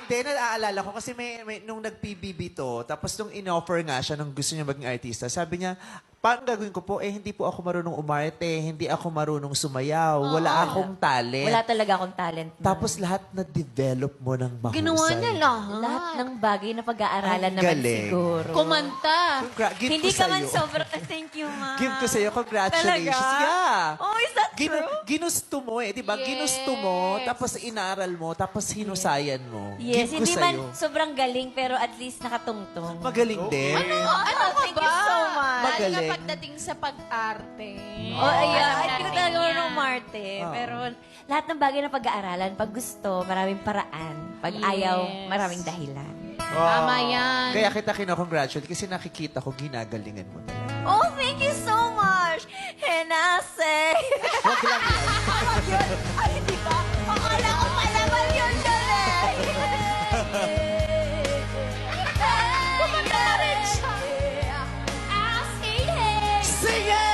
Hindi, naaalala ko kasi nung nag-PBB to, tapos nung in-offer nga siya nung gusto niya maging artista, sabi niya, paano gagawin ko po? Hindi po ako marunong umarte, hindi ako marunong sumayaw, wala akong talent. Wala talaga akong talent. ma'am. Tapos lahat na-develop mo ng mahusay. Ginawa niya lahat. Lahat ng bagay na pag-aaralan Ang naman galing. siguro. Kumanta. Give Hindi ko ka man sa'yo. sobrang... Thank you, ma'am. Give ko sa'yo. Congratulations. Talaga? Yeah. Oh, is that true? Ginusto mo eh, di ba? Yes. Ginusto mo, tapos inaral mo, tapos hinusayan mo. Yes, Give ko hindi sa'yo. man sobrang galing, pero at least nakatungtong. Magaling din. Thank you so much. Magaling. Lalo na pagdating sa pag-arte. Oh, ayan. Alam Hindi ko natin talaga yan. marunong umarte. Pero lahat ng bagay na pag-aaralan, pag gusto, maraming paraan. Pag ayaw, Yes. maraming dahilan. Tama yan. Kaya kita kino-congratulate kasi nakikita ko ginagalingan mo talaga. Oh, thank you so much! And I say... Huwag lang yan. Wag yun! Ay, hindi ba? Akala ko pala wag yun galing! Kumanta na rin siya! I say hey! Sing it!